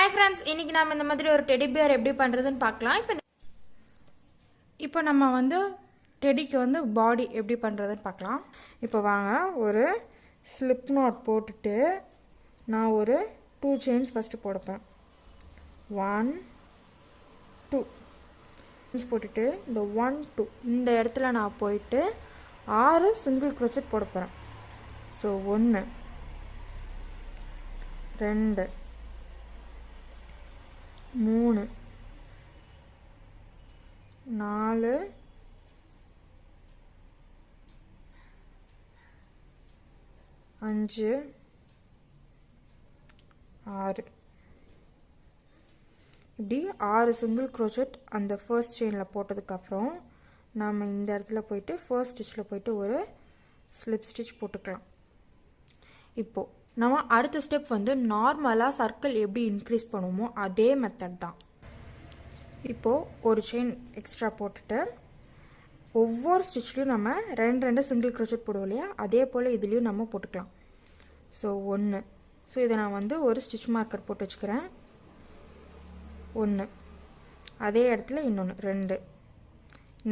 Hi friends, இன்றைக்கி நம்ம இந்த மாதிரி ஒரு டெடி பியர் எப்படி பண்ணுறதுன்னு பார்க்கலாம். இப்போ நம்ம வந்து டெடிக்கு வந்து பாடி எப்படி பண்ணுறதுன்னு பார்க்கலாம். இப்போ வாங்க, ஒரு ஸ்லிப் நாட் போட்டுட்டு நான் ஒரு 2 செயின்ஸ் ஃபஸ்ட்டு போடுப்பேன். 1 2 செயின்ஸ் போட்டுட்டு இந்த 1 2 இந்த இடத்துல நான் போயிட்டு 6 சிங்கிள் க்ரோச்செட் போட போகிறேன். ஸோ 1 2 3 4 5 6 இப்படி 6 சிங்கிள் க்ரோச்செட் அந்த ஃபர்ஸ்ட் செயினில் போட்டதுக்கப்புறம் நாம் இந்த இடத்துல போயிட்டு ஃபர்ஸ்ட் ஸ்டிச்சில் போயிட்டு ஒரு ஸ்லிப் ஸ்டிச் போட்டுக்கலாம். இப்போது நம்ம அடுத்த ஸ்டெப் வந்து நார்மலாக சர்க்கிள் எப்படி இன்க்ரீஸ் பண்ணுவோமோ அதே மெத்தட் தான். இப்போது ஒரு செயின் எக்ஸ்ட்ரா போட்டுட்டு ஒவ்வொரு ஸ்டிச்லேயும் நம்ம 2 சிங்கிள் க்ரோச்செட் போடுவோம் இல்லையா, அதே போல் இதுலேயும் நம்ம போட்டுக்கலாம். ஸோ 1 ஸோ இதை நான் வந்து ஒரு ஸ்டிச் மார்க்கர் போட்டு வச்சுக்கிறேன். 1 அதே இடத்துல இன்னொன்று 2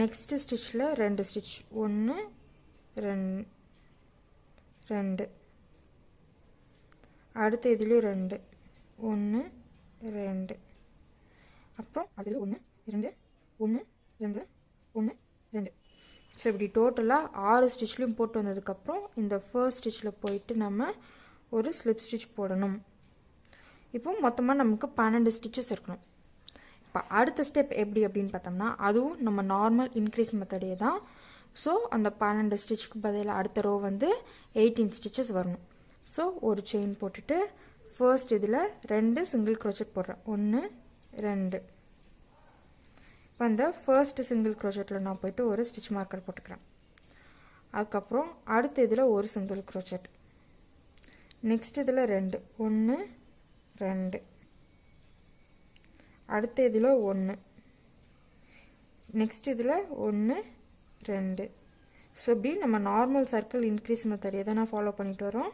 நெக்ஸ்ட்டு ஸ்டிச்சில் 2 ஸ்டிச் 1 2 2 அடுத்த இதுலேயும் 2 1 2 அப்புறம் அதில் 1 2 1 2 1 2 ஸோ இப்படி டோட்டலாக 6 ஸ்டிச்லேயும் போட்டு வந்ததுக்கப்புறம் இந்த ஃபர்ஸ்ட் ஸ்டிச்சில் போயிட்டு நம்ம ஒரு ஸ்லிப் ஸ்டிச் போடணும். இப்போ மொத்தமாக நமக்கு 12 ஸ்டிச்சஸ் இருக்கணும். இப்போ அடுத்த ஸ்டெப் எப்படி அப்படின்னு பார்த்தோம்னா அதுவும் நம்ம நார்மல் இன்க்ரீஸ் மெத்தடே தான். ஸோ அந்த 12 ஸ்டிச்சுக்கு பதிலாக அடுத்த ரோ வந்து 18 ஸ்டிச்சஸ் வரணும். ஸோ ஒரு செயின் போட்டுட்டு ஃபர்ஸ்ட் இதில் 2 சிங்கிள் க்ரோச்செட் போடுறேன். 1 2 இப்போ அந்த ஃபர்ஸ்ட் சிங்கிள் க்ரோச்செட்டில் நான் போய்ட்டு ஒரு ஸ்டிச் மார்க்கர் போட்டுக்கிறேன். அதுக்கப்புறம் அடுத்த இதில் ஒரு சிங்கிள் க்ரோச்செட், நெக்ஸ்ட் இதில் 2 1 2 அடுத்த இதில் 1 நெக்ஸ்ட் இதில் 1 2 ஸோ இப்படி நம்ம நார்மல் சர்க்கிள் இன்க்ரீஸ் மெத்தடே தான் நான் ஃபாலோ பண்ணிட்டு வரோம்.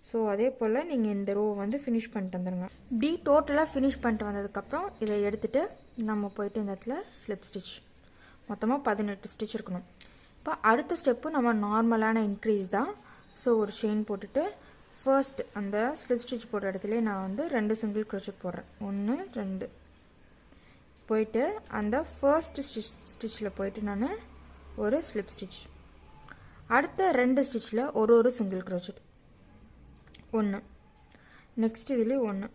ஸோ அதே போல் நீங்கள் இந்த ரோ வந்து ஃபினிஷ் பண்ணிட்டு வந்துடுங்க. இப்படி டோட்டலாக ஃபினிஷ் பண்ணிட்டு வந்ததுக்கப்புறம் இதை எடுத்துகிட்டு நம்ம போயிட்டு இந்த இடத்துல ஸ்லிப் ஸ்டிச் மொத்தமாக 18 ஸ்டிச் இருக்கணும். இப்போ அடுத்த ஸ்டெப்பு நம்ம நார்மலான இன்க்ரீஸ் தான். ஸோ ஒரு செயின் போட்டுட்டு ஃபர்ஸ்ட் அந்த ஸ்லிப் ஸ்டிச் போடுற இடத்துல நான் வந்து 2 சிங்கிள் க்ரோச்செட் போடுறேன். 1 2 போயிட்டு அந்த ஃபர்ஸ்ட் ஸ்டிச்சில் போயிட்டு நான் ஒரு ஸ்லிப் ஸ்டிச், அடுத்த 2 ஸ்டிச்சில் ஒரு சிங்கிள் க்ரோச்செட் 1 நெக்ஸ்ட் இதில் 1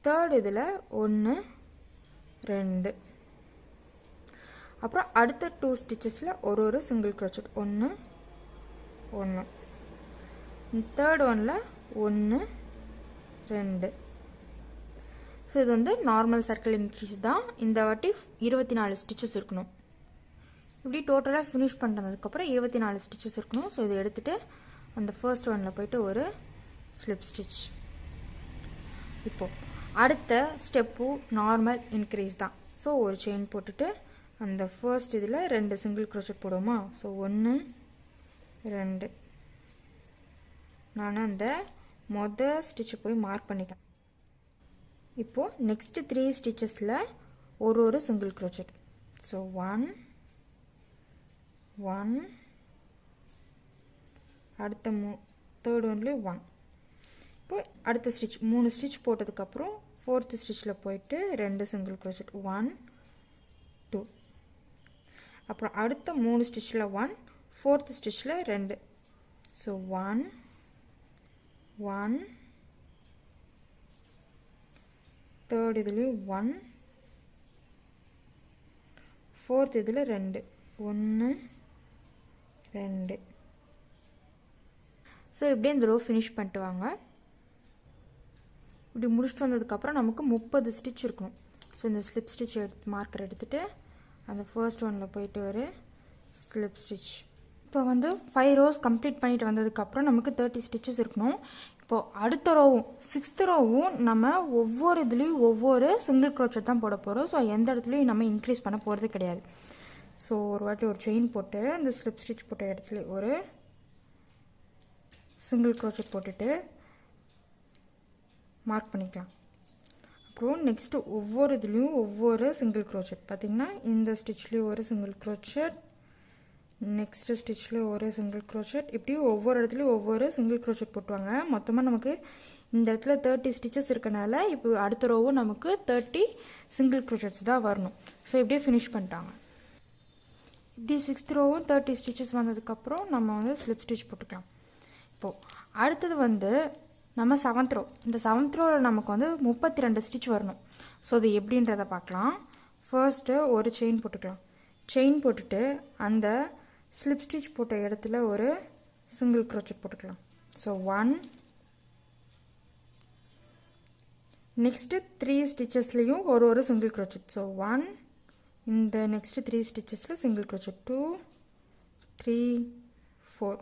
தேர்ட் இதில் 1 2 அப்புறம் அடுத்த 2 ஸ்டிச்சஸில் ஒரு சிங்கிள் க்ரோச்செட் 1 1 தேர்ட் ஒன்னில் 1 2 ஸோ இது வந்து நார்மல் சர்க்கிள் இன்க்ரீஸ் தான். இந்த வாட்டி 24 ஸ்டிச்சஸ் இருக்கணும். இப்படி டோட்டலாக ஃபினிஷ் பண்ணுறதுக்கப்புறம் 24 ஸ்டிச்சஸ் இருக்கணும். ஸோ இதை எடுத்துகிட்டு அந்த ஃபர்ஸ்ட் ஒன்னில் போய்ட்டு ஒரு ஸ்லிப் ஸ்டிச். இப்போது அடுத்த ஸ்டெப்பு நார்மல் இன்க்ரீஸ் தான். ஸோ ஒரு செயின் போட்டுட்டு அந்த ஃபர்ஸ்ட் இதில் 2 சிங்கிள் க்ரோச்செட் போடுவோமா. ஸோ 1 2 நான் அந்த மொதல் ஸ்டிச்சை போய் மார்க் பண்ணிக்கிறேன். இப்போது நெக்ஸ்ட்டு 3 ஸ்டிச்சஸில் ஒரு சிங்கிள் க்ரோச்செட். ஸோ 1 1 அடுத்த தேர்ட் ஒன்லேயும் 1. இப்போ அடுத்த ஸ்டிச் 3 ஸ்டிச் போட்டதுக்கப்புறம் ஃபோர்த் ஸ்டிச்சில் போயிட்டு 2 சிங்கிள் க்ரோச்செட் 1 2 அப்புறம் அடுத்த 3 ஸ்டிச்சில் 1 ஃபோர்த் ஸ்டிச்சில் 2. ஸோ 1 1 தேர்ட் இதுலேயும் 1 ஃபோர்த் இதில் 2 1 2 ஸோ இப்படியே இந்த ரோ ஃபினிஷ் பண்ணிட்டு வாங்க. இப்படி முடிச்சுட்டு வந்ததுக்கப்புறம் நமக்கு 30 ஸ்டிச் இருக்கணும். ஸோ இந்த ஸ்லிப் ஸ்டிச் மார்க்கர் எடுத்துகிட்டு அந்த ஃபர்ஸ்ட் ஒன்னில் போயிட்டு ஒரு ஸ்லிப் ஸ்டிச். இப்போ வந்து 5 ரோஸ் கம்ப்ளீட் பண்ணிட்டு வந்ததுக்கப்புறம் நமக்கு 30 ஸ்டிச்சஸ் இருக்கணும். இப்போது அடுத்த ரோவும் 6th ரோவும் நம்ம ஒவ்வொரு இதுலேயும் ஒவ்வொரு சிங்கிள் க்ரோச்செட் தான் போட போகிறோம். ஸோ எந்த இடத்துலையும் நம்ம இன்க்ரீஸ் பண்ண போகிறது கிடையாது. ஸோ ஒரு வாட்டி ஒரு செயின் போட்டு அந்த ஸ்லிப் ஸ்டிச் போட்ட இடத்துல ஒரு சிங்கிள் க்ரோச்செட் போட்டுட்டு மார்க் பண்ணிக்கலாம். அப்புறம் நெக்ஸ்ட்டு ஒவ்வொரு இதுலேயும் ஒவ்வொரு சிங்கிள் க்ரோச்சட். பார்த்திங்கன்னா இந்த ஸ்டிச்லேயும் ஒரு சிங்கிள் க்ரோச்சட், நெக்ஸ்ட்டு ஸ்டிச்சில் ஒரு சிங்கிள் க்ரோச்சட், இப்படி ஒவ்வொரு இடத்துலையும் ஒவ்வொரு சிங்கிள் க்ரோச்சட் போட்டுவாங்க. மொத்தமாக நமக்கு இந்த இடத்துல 30 ஸ்டிச்சஸ் இருக்கனால இப்போ அடுத்த ரோவும் நமக்கு 30 சிங்கிள் க்ரோச்சட்ஸ் தான் வரணும். ஸோ இப்படியே ஃபினிஷ் பண்ணிட்டாங்க. இப்படி 6th ரோவும் 30 ஸ்டிச்சஸ் வந்ததுக்கப்புறம் நம்ம வந்து ஸ்லிப் ஸ்டிச் போட்டுக்கலாம். இப்போது அடுத்தது வந்து நம்ம 7th ரோ. இந்த 7th ரோவில் நமக்கு வந்து 32 ஸ்டிச் வரணும். ஸோ அது எப்படின்றத பார்க்கலாம். ஃபர்ஸ்ட்டு ஒரு செயின் போட்டுக்கலாம். செயின் போட்டுட்டு அந்த ஸ்லிப் ஸ்டிச் போட்ட இடத்துல ஒரு சிங்கிள் க்ரோச்சட் போட்டுக்கலாம். ஸோ 1, நெக்ஸ்ட்டு 3 ஸ்டிச்சஸ்லேயும் ஒரு சிங்கிள் க்ரோச்சட். ஸோ 1, இந்த நெக்ஸ்ட்டு 3 ஸ்டிச்சஸில் சிங்கிள் க்ரோச்சட், 2, 3, 4.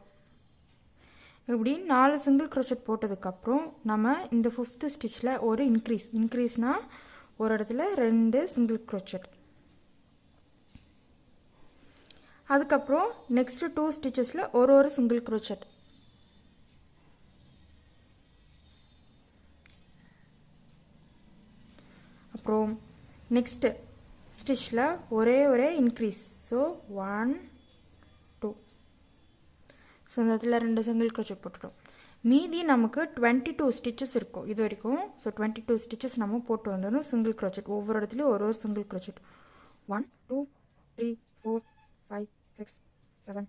இப்படி 4 சிங்கிள் க்ரோச்சட் போட்டதுக்கப்புறம் நம்ம இந்த 5th ஸ்டிச்சில் ஒரு இன்க்ரீஸ்னால் ஒரு இடத்துல 2 சிங்கிள் க்ரோச்சட். அதுக்கப்புறம் நெக்ஸ்ட்டு 2 ஸ்டிச்சஸில் ஒரு சிங்கிள் க்ரோச்சட். அப்புறம் நெக்ஸ்ட்டு ஸ்டிச்சில் ஒரே இன்க்ரீஸ். ஸோ 1, 2. ஸோ இந்த இடத்துல 2 சிங்கிள் க்ரோச்சட் போட்டுட்டோம். மீதி நமக்கு 22 ஸ்டிச்சஸ் இருக்கும் இது வரைக்கும். ஸோ 22 ஸ்டிச்சஸ் நம்ம போட்டு வந்துடணும் சிங்கிள் க்ரோச்சட். ஒவ்வொரு இடத்துலையும் ஒரு சிங்கிள் க்ரோச்சட். 1, 2, 3, 4, 5, 6, 7,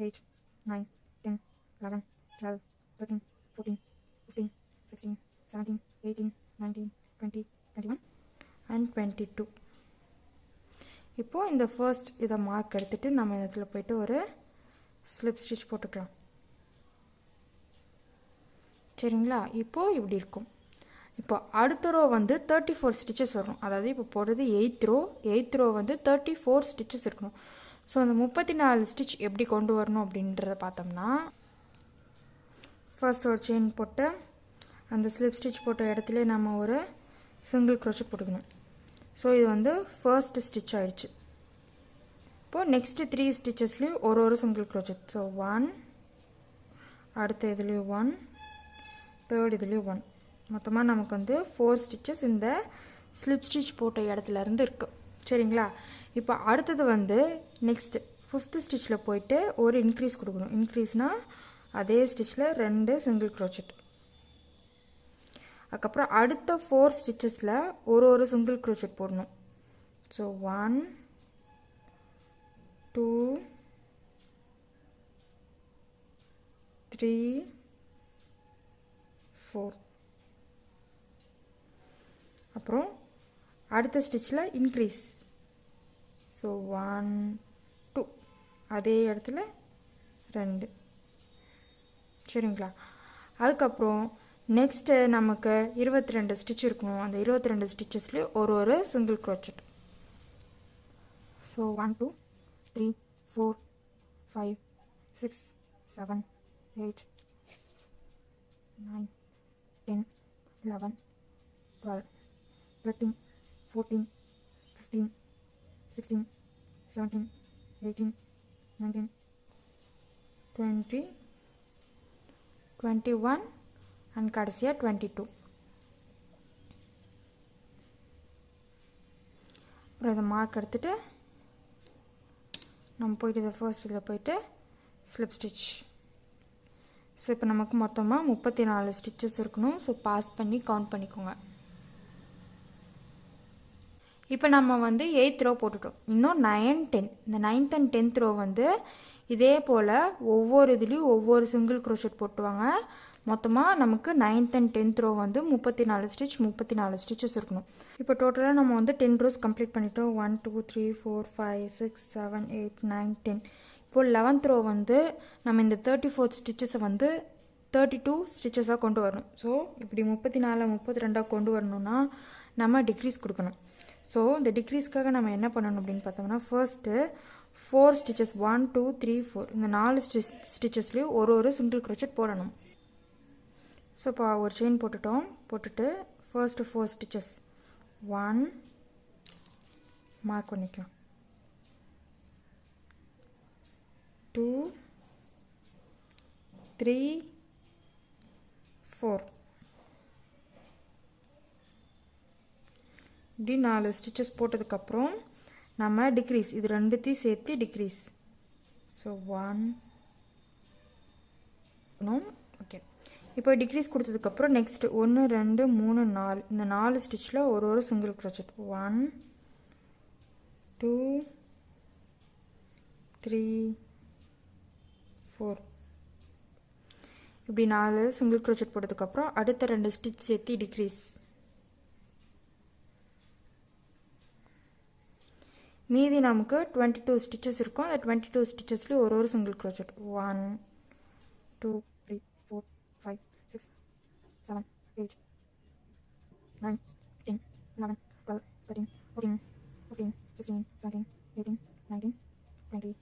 8, 9, 10, 11, 12, 13, 14, 15, 16, 17, 18, 19, 20, 21 and 22. இப்போது இந்த ஃபர்ஸ்ட் இதை மார்க் எடுத்துகிட்டு நம்ம இடத்துல போய்ட்டு ஒரு ஸ்லிப் ஸ்டிச் போட்டுக்கலாம். சரிங்களா? இப்போது இப்படி இருக்கும். இப்போ அடுத்த ரோ வந்து 34 ஸ்டிச்சஸ் வரும். அதாவது இப்போ போடுறது 8th ரோ வந்து 34 ஸ்டிச்சஸ் இருக்கணும். ஸோ அந்த 34 ஸ்டிச் எப்படி கொண்டு வரணும் அப்படின்றத பார்த்தோம்னா, ஃபர்ஸ்ட் ஒரு செயின் போட்டு அந்த ஸ்லிப் ஸ்டிச் போட்ட இடத்துல நம்ம ஒரு சிங்கிள் க்ரோச்சட் போட்டுக்கணும். ஸோ இது வந்து ஃபர்ஸ்ட் ஸ்டிச் ஆகிடுச்சு. இப்போது நெக்ஸ்ட்டு 3 ஸ்டிச்சஸ்லேயும் ஒரு சிங்கிள் க்ரோச்சட். ஸோ 1, அடுத்த இதுலேயும் 1, தேர்ட் இதுலேயும் 1. மொத்தமாக நமக்கு வந்து 4 ஸ்டிச்சஸ் இந்த ஸ்லிப் ஸ்டிச் போட்ட இடத்துலேருந்து இருக்குது. சரிங்களா? இப்போ அடுத்தது வந்து நெக்ஸ்ட்டு 5th ஸ்டிச்சில் போயிட்டு ஒரு இன்க்ரீஸ் கொடுக்கணும். இன்க்ரீஸ்னால் அதே ஸ்டிச்சில் 2 சிங்கிள் க்ரோச்சட். அதுக்கப்புறம் அடுத்த 4 ஸ்டிச்சஸில் ஒரு சிங்கிள் க்ரோச்சட் போடணும். ஸோ 1, 2, 3, 4. அப்புறம் அடுத்த ஸ்டிச்சில் இன்க்ரீஸ். ஸோ 1, 2, அதே இடத்துல 2. சரிங்களா? அதுக்கப்புறம் நெக்ஸ்ட்டு நமக்கு 22 ஸ்டிச் இருக்கணும். அந்த 22 ஸ்டிச்சஸ்லேயும் ஒரு சிங்கிள் க்ரோச்சட். ஸோ 1, 2, 3, 4, 5, 6, 7, 8, 9, 10, 11, 12, 13, 14, 15, 16, 17, 18, 19, 20, 21 and கடைசியாக 22. அப்புறம் இதை மார்க் எடுத்துகிட்டு நம்ம போய்ட்டு இதை ஃபர்ஸ்ட் இதில் போய்ட்டு ஸ்லிப் ஸ்டிச். ஸோ இப்போ நமக்கு மொத்தமாக 34 ஸ்டிச்சஸ் இருக்கணும். ஸோ பாஸ் பண்ணி கவுண்ட் பண்ணிக்கோங்க. இப்போ நம்ம வந்து 8th ரோ போட்டுட்டோம். இன்னும் 9, 10. இந்த 9th and 10th ரோ வந்து இதே போல் ஒவ்வொரு இதுலேயும் ஒவ்வொரு சிங்கிள் க்ரோச்சட் போட்டுவாங்க. மொத்தமாக நமக்கு 9th and 10th ரோ வந்து 34 ஸ்டிச்சஸ் இருக்கணும். இப்போ டோட்டலாக நம்ம வந்து 10 ரோஸ் கம்ப்ளீட் பண்ணிட்டோம். 1, 2, 3, 4, 5, 6, 7, 8, 9, 10. இப்போது 11th ரோ வந்து நம்ம இந்த 34 ஸ்டிச்சஸை வந்து 32 ஸ்டிச்சஸாக கொண்டு வரணும். ஸோ இப்படி 34, 32 கொண்டு வரணும்னா நம்ம டிக்ரீஸ் கொடுக்கணும். ஸோ இந்த டிக்ரீஸ்க்காக நம்ம என்ன பண்ணணும் அப்படின்னு பார்த்தோம்னா, ஃபர்ஸ்ட்டு 4 ஸ்டிச்சஸ் 1, 2, 3, 4 இந்த 4 ஸ்டிச்சஸ்லேயும் ஒரு சிங்கிள் க்ரோச்சட் போடணும். ஸோ இப்போ ஒரு செயின் போட்டுட்டு ஃபர்ஸ்ட்டு 4 ஸ்டிச்சஸ் 1 மார்க் பண்ணிக்கலாம். 2, 3, 4. இப்படி 4 ஸ்டிச்சஸ் போட்டதுக்கப்புறம் நம்ம டிக்ரீஸ் இது ரெண்டுத்தையும் சேர்த்து டிக்ரீஸ். So 1 okay. இப்போ டிக்ரீஸ் கொடுத்ததுக்கப்புறம் நெக்ஸ்ட் 1 2 3 4 இந்த 4 ஸ்டிச்சில் ஒரு சிங்கிள் க்ரோச்சட் 1 2 3 4 இப்படி 4 சிங்கிள் க்ரோச்சட் போட்டதுக்கப்புறம் அடுத்த 2 ஸ்டிச் சேர்த்து டிக்ரீஸ். மீதி நமக்கு 22 ஸ்டிச்சஸ் இருக்கும். அந்த 22 ஸ்டிச்சஸ்லேயும் ஒரு சிங்கிள் க்ரோச்சட் 1 2 3 4 5 6 7 8 9 10 11 12 13 14 15 16 17 18 19 20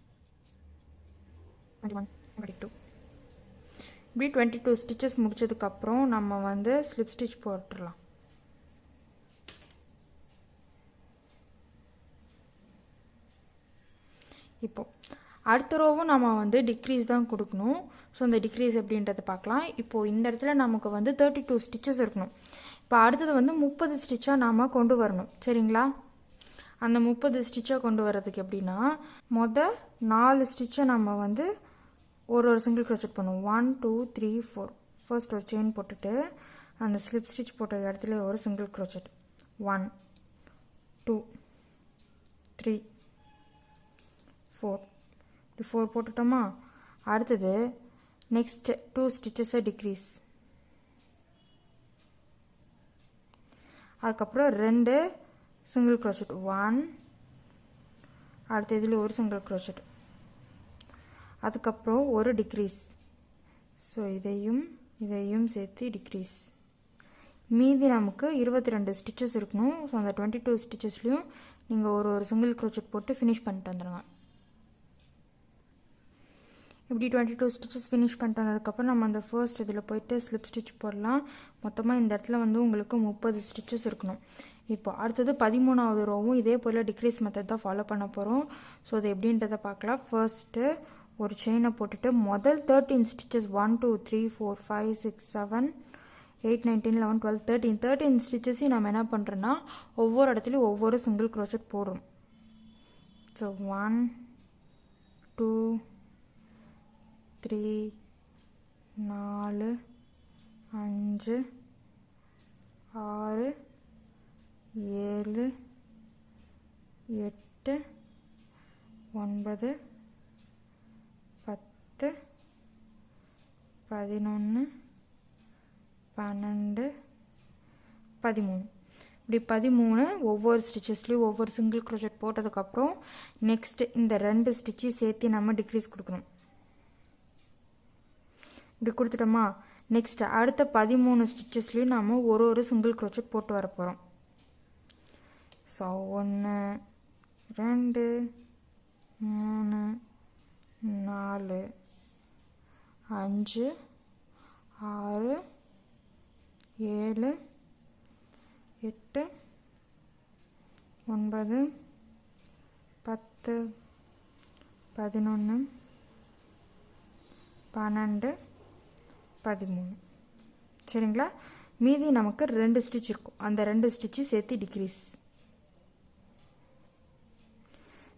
21 22 இப்படி 22 ஸ்டிச்சஸ் முடிச்சதுக்கப்புறம் நம்ம வந்து ஸ்லிப் ஸ்டிச் போட்டுடலாம். இப்போது அடுத்த ரோவும் நம்ம வந்து டிக்ரீஸ் தான் கொடுக்கணும். ஸோ அந்த டிக்ரீஸ் எப்படின்றத பார்க்கலாம். இப்போது இந்த இடத்துல நமக்கு வந்து 32 ஸ்டிச்சஸ் இருக்கணும். இப்போ அடுத்தது வந்து 30 ஸ்டிச்சாக நாம் கொண்டு வரணும். சரிங்களா? அந்த 30 ஸ்டிச்சாக கொண்டு வரதுக்கு எப்படின்னா, மொதல் 4 ஸ்டிச்சை நம்ம வந்து ஒரு சிங்கிள் க்ரோச்சட் பண்ணுவோம். 1 2 3 4 ஃபர்ஸ்ட் ஒரு செயின் போட்டுட்டு அந்த ஸ்லிப் ஸ்டிச் போட்ட இடத்துல ஒரு சிங்கிள் க்ரோச்சட் 1 2 3 4 இப்படி 4 போட்டுட்டோமா. அடுத்தது நெக்ஸ்ட் 2 ஸ்டிச்சஸை டிக்ரீஸ். அதுக்கப்புறம் 2 சிங்கிள் க்ரோச்சட் 1 அடுத்த இதில் ஒரு சிங்கிள் க்ரோச்சட் அதுக்கப்புறம் ஒரு டிக்ரீஸ். ஸோ இதையும் சேர்த்து டிக்ரீஸ். மீதி நமக்கு 22 ஸ்டிச்சஸ் இருக்கணும். ஸோ அந்த 22 ஸ்டிச்சஸ்லையும் நீங்கள் ஒரு சிங்கிள் க்ரோச்சட் போட்டு ஃபினிஷ் பண்ணிட்டு வந்துடுங்க. இப்படி 22 ஸ்டிச்சஸ் ஃபினிஷ் பண்ணிட்டு வந்ததுக்கப்புறம் நம்ம அந்த ஃபர்ஸ்ட் இதில் போய்ட்டு ஸ்லிப் ஸ்டிச் போடலாம். மொத்தமாக இந்த இடத்துல வந்து உங்களுக்கு 30 ஸ்டிச்சஸ் இருக்கணும். இப்போ அடுத்தது 13வது ரோவும் இதே போல் டிக்ரீஸ் மெத்தட் தான் ஃபாலோ பண்ண போகிறோம். ஸோ அது எப்படின்றத பார்க்கலாம். ஃபர்ஸ்ட்டு ஒரு செயினை போட்டுட்டு முதல் 13 ஸ்டிச்சஸ் 1 2 3 4 5 6 7 8 9 10 11 12 13 ஸ்டிச்சஸையும் நம்ம என்ன பண்ணுறோன்னா ஒவ்வொரு இடத்துலையும் ஒவ்வொரு சிங்கிள் க்ரோச்சட் போடுறோம். ஸோ 1 2 3 4 5 6 7 8 9 10 11 12 13 இப்படி 13 ஒவ்வொரு ஸ்டிச்சஸ்லையும் ஒவ்வொரு சிங்கிள் க்ரோச்சட் போட்டதுக்கப்புறம் நெக்ஸ்ட் இந்த 2 ஸ்டிச்சையும் சேர்த்து நம்ம டிக்ரீஸ் கொடுக்கணும். இப்படி கொடுத்துட்டோமா. நெக்ஸ்ட் அடுத்த 13 ஸ்டிச்சஸ்லையும் நம்ம ஒரு சிங்கிள் க்ரோச்சட் போட்டு வர போகிறோம். ஸோ 1 2 3 4 5 6 7 8 9 10 11 12 13 சரிங்களா. மீதி நமக்கு 2 ஸ்டிச் இருக்கும். அந்த 2 ஸ்டிச்சு சேர்த்து டிக்ரீஸ்.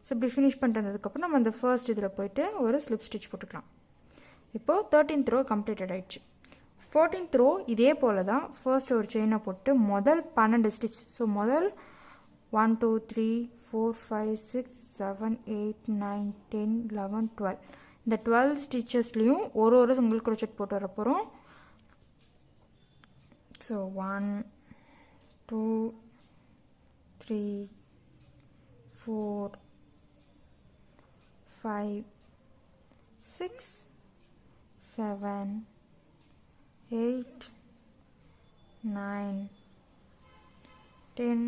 ஸோ இப்படி ஃபினிஷ் பண்ணிட்டு வந்ததுக்கப்புறம் நம்ம அந்த ஃபர்ஸ்ட் இதில் போய்ட்டு ஒரு ஸ்லிப் ஸ்டிச் போட்டுக்கலாம். இப்போது 13th ரோ கம்ப்ளீட்டட் ஆகிடுச்சு. 14th ரோ இதே போல் தான். ஃபர்ஸ்ட் ஒரு செயினை போட்டு முதல் 12 ஸ்டிச். ஸோ முதல் 1 2 3 4 5 6 7 8 9 10 11 12 இந்த 12 ஸ்டிச்சஸ்லையும் ஒரு சிங்கிள் க்ரோச்சட் போட்டு வர போகிறோம். ஸோ 1 2 3 4 5 6 7 8 9 10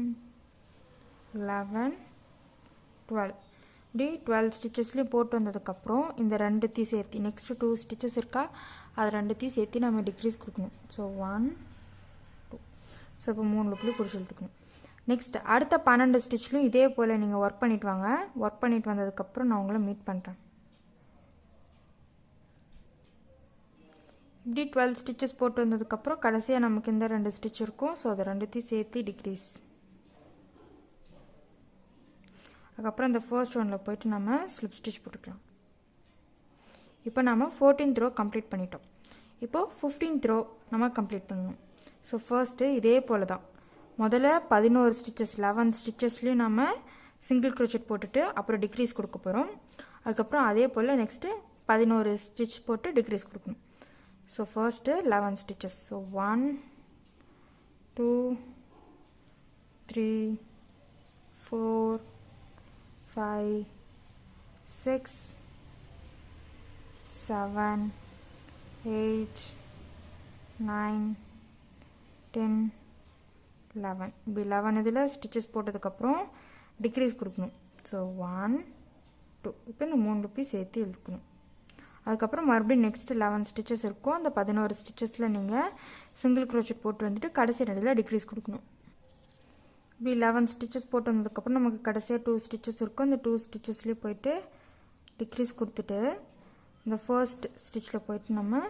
11 12 இப்படி 12 ஸ்டிச்சஸ்லையும் போட்டு வந்ததுக்கப்புறம் இந்த 2த்தையும் சேர்த்து நெக்ஸ்ட் 2 ஸ்டிச்சஸ் இருக்கா அது 2த்தையும் சேர்த்து நம்ம டிக்ரீஸ் கொடுக்கணும். ஸோ 1 2 ஸோ இப்போ 3 லூப்லேயும் பிடிச்சி இழுத்துக்கணும். நெக்ஸ்ட் அடுத்த 12 ஸ்டிச்லையும் இதே போல் நீங்கள் ஒர்க் பண்ணிட்டு வாங்க. ஒர்க் பண்ணிட்டு வந்ததுக்கப்புறம் நான் உங்களை மீட் பண்ணுறேன். இப்படி 12 ஸ்டிச்சஸ் போட்டு வந்ததுக்கப்புறம் கடைசியாக நமக்கு இந்த 2 ஸ்டிச் இருக்கும். ஸோ அதை 2த்தையும் சேர்த்து டிக்ரீஸ். அதுக்கப்புறம் இந்த ஃபர்ஸ்ட் ஒன்னில் போய்ட்டு நம்ம ஸ்லிப் ஸ்டிச் போட்டுக்கலாம். இப்போ நம்ம 14th ரோ கம்ப்ளீட் பண்ணிட்டோம். இப்போது 15th ரோ நம்ம கம்ப்ளீட் பண்ணணும். ஸோ ஃபர்ஸ்ட்டு இதே போல் தான் முதல்ல 11 ஸ்டிச்சஸ் 11 ஸ்டிச்சஸ்லேயும் நம்ம சிங்கிள் க்ரோச்செட் போட்டுட்டு அப்புறம் டிக்ரீஸ் கொடுக்க போகிறோம். அதுக்கப்புறம் அதே போல் நெக்ஸ்ட்டு 11 ஸ்டிச் போட்டு டிக்ரீஸ் கொடுக்கணும். So first 11 stitches. ஸோ 1 2 3 4 5 6 7 8 9 10 11 இப்படி 11 இதில் ஸ்டிச்சஸ் போட்டதுக்கப்புறம் டிக்ரீஸ் கொடுக்கணும். ஸோ 1 2 இப்போ இந்த 3 லுப்பி சேர்த்து இழுக்கணும். அதுக்கப்புறம் மறுபடியும் நெக்ஸ்ட் 11 ஸ்டிச்சஸ் இருக்கும். அந்த 11 ஸ்டிச்சஸில் நீங்கள் சிங்கிள் க்ரோச்செட் போட்டு வந்துட்டு கடைசி ரெண்டில் டிக்ரீஸ் கொடுக்கணும். இப்படி 11 ஸ்டிச்சஸ் போட்டு வந்ததுக்கப்புறம் நமக்கு கடைசியாக 2 ஸ்டிச்சஸ் இருக்கும். அந்த 2 ஸ்டிச்சஸ்லேயே போயிட்டு டிக்ரீஸ் கொடுத்துட்டு இந்த ஃபர்ஸ்ட் ஸ்டிச்சில் போயிட்டு நம்ம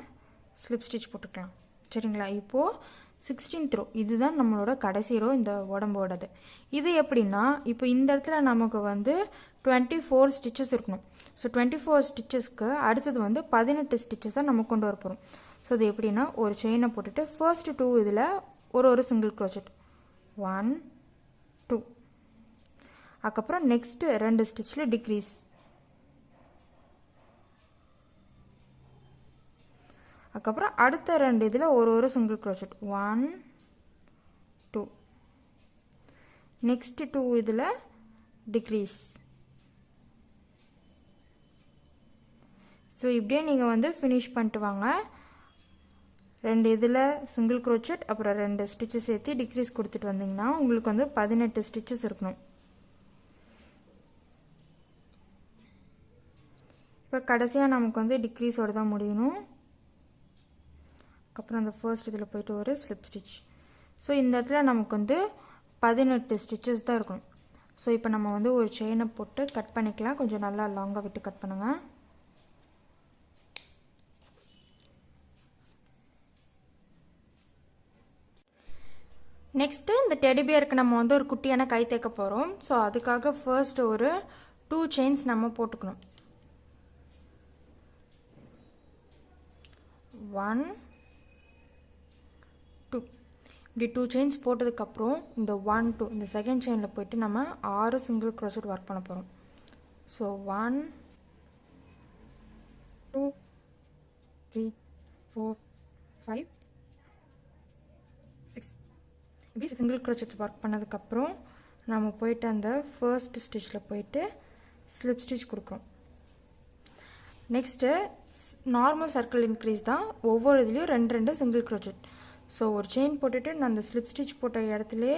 ஸ்லிப் ஸ்டிச் போட்டுக்கலாம். சரிங்களா? இப்போது 16th ரோ இதுதான் நம்மளோட கடைசி ரோ இந்த உடம்போடது. இது எப்படின்னா இப்போ இந்த இடத்துல நமக்கு வந்து 24 ஸ்டிச்சஸ் இருக்கணும். ஸோ 24 ஸ்டிச்சஸ்க்கு அடுத்தது வந்து 18 ஸ்டிச்சஸாக நம்ம கொண்டு வர போகிறோம். ஸோ இது எப்படின்னா ஒரு செயினை போட்டுட்டு ஃபர்ஸ்ட் 2 இதில் ஒரு சிங்கிள் க்ரோச்செட் 1 2 அதுக்கப்புறம் நெக்ஸ்ட்டு 2 ஸ்டிச்சில் டிக்ரீஸ், அதுக்கப்புறம் அடுத்த 2 இதில் ஒரு சிங்கிள் க்ரோச்செட் 1 2 நெக்ஸ்ட் 2 இதில் டிக்ரீஸ். ஸோ இப்படியே நீங்கள் வந்து ஃபினிஷ் பண்ணிட்டு வாங்க. 2 இதில் சிங்கிள் க்ரோச்செட் அப்புறம் 2 ஸ்டிச்சஸ் சேர்த்து டிக்ரீஸ் கொடுத்துட்டு வந்தீங்கன்னா உங்களுக்கு வந்து 18 ஸ்டிச்சஸ் இருக்கணும். இப்போ கடைசியாக நமக்கு வந்து டிக்ரீஸோடு தான் முடியணும். அப்புறம் அந்த ஃபர்ஸ்ட் இதில் போய்ட்டு ஒரு ஸ்லிப் ஸ்டிச். ஸோ இந்த இடத்துல நமக்கு வந்து 18 ஸ்டிச்சஸ் தான் இருக்கணும். ஸோ இப்போ நம்ம வந்து ஒரு செயினை போட்டு கட் பண்ணிக்கலாம். கொஞ்சம் நல்லா லாங்காக விட்டு கட் பண்ணுங்கள். நெக்ஸ்ட்டு இந்த டெடிபியருக்கு நம்ம வந்து ஒரு குட்டியான கை தைக்க போகிறோம். ஸோ அதுக்காக ஃபர்ஸ்ட் ஒரு 2 செயின்ஸ் நம்ம போட்டுக்கணும். 1 2 இப்படி 2 செயின்ஸ் போட்டதுக்கப்புறம் இந்த 1 2 இந்த செகண்ட் செயினில் போய்ட்டு நம்ம 6 சிங்கிள் க்ரோச்செட் ஒர்க் பண்ண போகிறோம். ஸோ 1 2 3 4 5 6 இப்படி சிங்கிள் க்ரோச்செட்ஸ் ஒர்க் பண்ணதுக்கப்புறம் நம்ம போய்ட்டு அந்த ஃபர்ஸ்ட் ஸ்டிச்சில் போய்ட்டு ஸ்லிப் ஸ்டிச் கொடுக்குறோம். நெக்ஸ்ட்டு நார்மல் சர்க்கிள் இன்க்ரீஸ் தான். ஒவ்வொரு இதுலேயும் 2 சிங்கிள் க்ரோச்செட். ஸோ ஒரு செயின் போட்டுட்டு நான் அந்த ஸ்லிப் ஸ்டிச் போட்ட இடத்துலே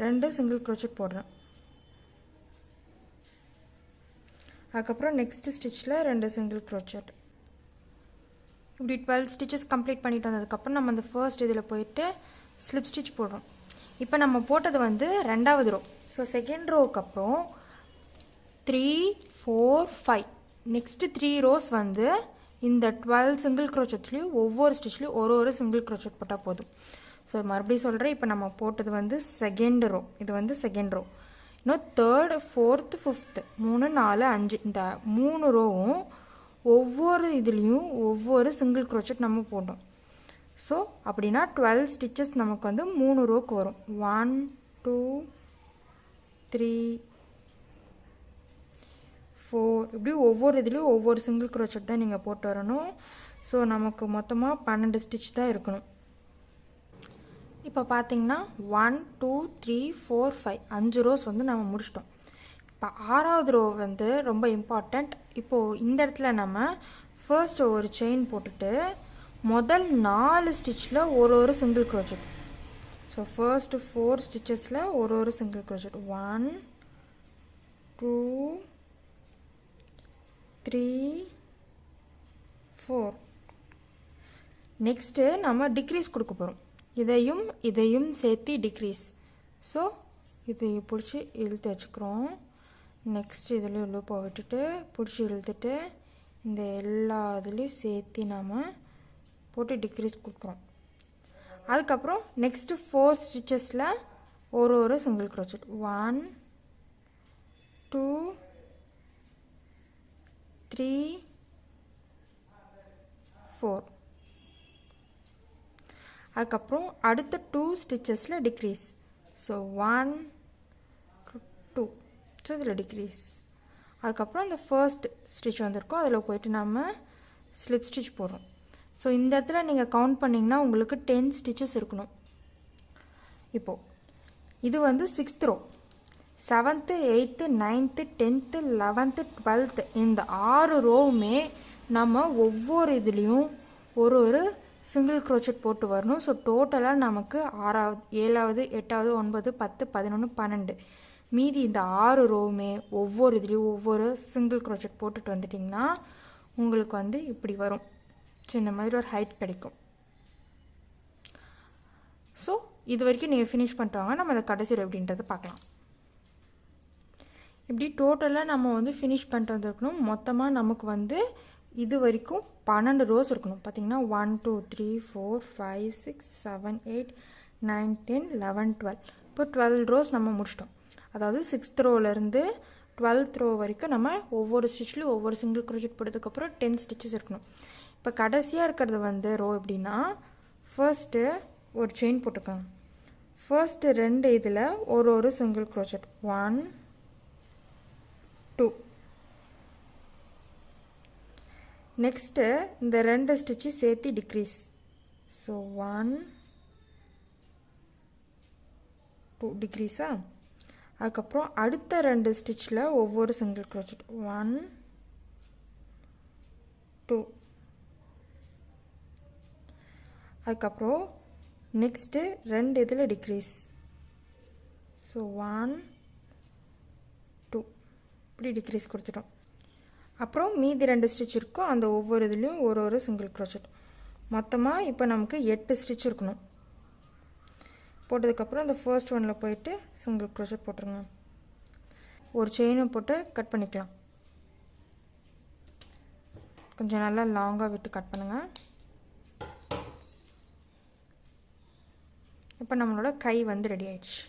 2 சிங்கிள் க்ரோச்செட் போடுறேன். அதுக்கப்புறம் நெக்ஸ்ட் ஸ்டிச்சில் 2 சிங்கிள் க்ரோச்செட். இப்படி 12 ஸ்டிச்சஸ் கம்ப்ளீட் பண்ணிட்டு வந்ததுக்கப்புறம் நம்ம அந்த ஃபர்ஸ்ட் இதில் போயிட்டு ஸ்லிப் ஸ்டிச் போடுறோம். இப்போ நம்ம போட்டது வந்து 2வது ரோ. ஸோ செகண்ட் ரோவுக்கு அப்புறம் 3 4 5 நெக்ஸ்ட்டு 3 ரோஸ் வந்து இந்த 12 சிங்கிள் க்ரோச்செட்ஸ்லேயும் ஒவ்வொரு ஸ்டிச்லேயும் ஒரு சிங்கிள் க்ரோச்செட் போட்டால் போதும். ஸோ மறுபடியும் சொல்கிறேன். இப்போ நம்ம போட்டது வந்து செகண்ட் ரோ. இது வந்து செகண்ட் ரோ. இன்னும் 3rd 4th 5th 3 4 5 இந்த 3 ரோவும் ஒவ்வொரு இதுலேயும் ஒவ்வொரு சிங்கிள் க்ரோச்செட் நம்ம போட்டோம். ஸோ அப்படின்னா 12 ஸ்டிச்சஸ் நமக்கு வந்து 3 ரோக்கு வரும். 1 2 3 4 இப்படி ஒவ்வொரு இதுலேயும் ஒவ்வொரு சிங்கிள் க்ரோச்செட் தான் நீங்கள் போட்டு வரணும். ஸோ நமக்கு மொத்தமாக 12 ஸ்டிச் தான் இருக்கணும். இப்போ பார்த்தீங்கன்னா 1 2 3 4 5 5 ரோஸ் வந்து நம்ம முடிச்சிட்டோம். இப்போ 6வது ரோ வந்து ரொம்ப இம்பார்ட்டண்ட். இப்போது இந்த இடத்துல நம்ம ஃபர்ஸ்ட் ஒரு செயின் போட்டுட்டு முதல் 4 ஸ்டிச்சில் ஒரு சிங்கிள் க்ரோச்செட். ஸோ ஃபர்ஸ்ட் 4 ஸ்டிச்சஸில் ஒரு சிங்கிள் க்ரோச்செட் 1 2 3 4. நெக்ஸ்ட்டு நம்ம டிக்ரீஸ் கொடுக்க போகிறோம். இதையும் சேர்த்து டிக்ரீஸ். ஸோ இதை பிடிச்சி இழுத்து வச்சுக்கிறோம். நெக்ஸ்ட் இதுலேயும் லூப்பை விட்டுட்டு பிடிச்சி இழுத்துட்டு இந்த எல்லா இதுலேயும் சேர்த்து நாம் போட்டு டிக்ரீஸ் கொடுக்குறோம். அதுக்கப்புறம் நெக்ஸ்ட்டு 4 ஸ்டிச்சஸில் ஒரு சிங்கிள் க்ரோச்செட் 1 2 3 4. அதுக்கப்புறம் அடுத்த 2 ஸ்டிச்சஸில் டிக்ரீஸ். ஸோ 1 2. ஸோ இதில் டிக்ரீஸ். அதுக்கப்புறம் அந்த ஃபர்ஸ்ட் ஸ்டிச் வந்திருக்கோம், அதில் போய்ட்டு நம்ம ஸ்லிப் ஸ்டிச் போடுறோம். ஸோ இந்த இடத்துல நீங்கள் கவுண்ட் பண்ணிங்கன்னா உங்களுக்கு 10 ஸ்டிச்சஸ் இருக்கணும். இப்போது இது வந்து 6th row. 7th 8th 9th 10th 11th 12th இந்த 6 ரோவுமே நம்ம ஒவ்வொரு இதுலேயும் ஒரு சிங்கிள் க்ரோச்சட் போட்டு வரணும். ஸோ டோட்டலாக நமக்கு 6வது 7வது 8வது 9 10 11 12 மீதி இந்த 6 ரோவுமே ஒவ்வொரு இதுலேயும் ஒவ்வொரு சிங்கிள் க்ரோச்சட் போட்டுட்டு வந்துட்டிங்கன்னா உங்களுக்கு வந்து இப்படி வரும். ஸோ இந்த மாதிரி ஒரு ஹைட் கிடைக்கும். ஸோ இது வரைக்கும் நீங்கள் ஃபினிஷ் பண்ணிட்டு வாங்க, நம்ம அதை கடைசி எப்படின்றத பார்க்கலாம். இப்படி டோட்டலாக நம்ம வந்து ஃபினிஷ் பண்ணிட்டு வந்துருக்கணும். மொத்தமாக நமக்கு வந்து இது வரைக்கும் 12 ரோஸ் இருக்கணும். பார்த்திங்கன்னா 1 2 3 4 5 6 7 8 9 10 11 12. இப்போ 12 ரோஸ் நம்ம முடிச்சிட்டோம். அதாவது 6th ரோலேருந்து 12th ரோ வரைக்கும் நம்ம ஒவ்வொரு ஸ்டிச்லேயும் ஒவ்வொரு சிங்கிள் க்ரோச்சட் போட்டதுக்கப்புறம் 10 ஸ்டிச்சஸ் இருக்கணும். இப்போ கடைசியாக இருக்கிறது வந்து ரோ எப்படின்னா, ஃபர்ஸ்ட்டு ஒரு செயின் போட்டுக்கோங்க. ஃபர்ஸ்ட்டு 2 இதில் ஒரு சிங்கிள் க்ரோச்சட் 1 2. நெக்ஸ்ட்டு இந்த 2 ஸ்டிச்சு சேர்த்து டிக்ரீஸ். ஸோ 1 2 டிக்ரீஸா. அதுக்கப்புறம் அடுத்த 2 ஸ்டிச்சில் ஒவ்வொரு சிங்கிள் க்ரோச்சட் 1 2. அதுக்கப்புறம் நெக்ஸ்ட்டு 2 இதில் டிக்ரீஸ். ஸோ 1 2 இப்படி டிக்ரீஸ் கொடுத்துட்டோம். அப்புறம் மீதி 2 ஸ்டிச் இருக்கும், அந்த ஒவ்வொரு இதுலேயும் ஒரு சிங்கிள் க்ரோச்சட். மொத்தமாக இப்போ நமக்கு 8 ஸ்டிச் இருக்கணும். போட்டதுக்கப்புறம் அந்த ஃபர்ஸ்ட் ஒன்னில் போயிட்டு சிங்கிள் க்ரோச்சட் போட்டுருங்க. ஒரு செயினை போட்டு கட் பண்ணிக்கலாம். கொஞ்சம் நல்லா லாங்காக விட்டு கட் பண்ணுங்கள். இப்போ நம்மளோட கை வந்து ரெடி ஆயிடுச்சு.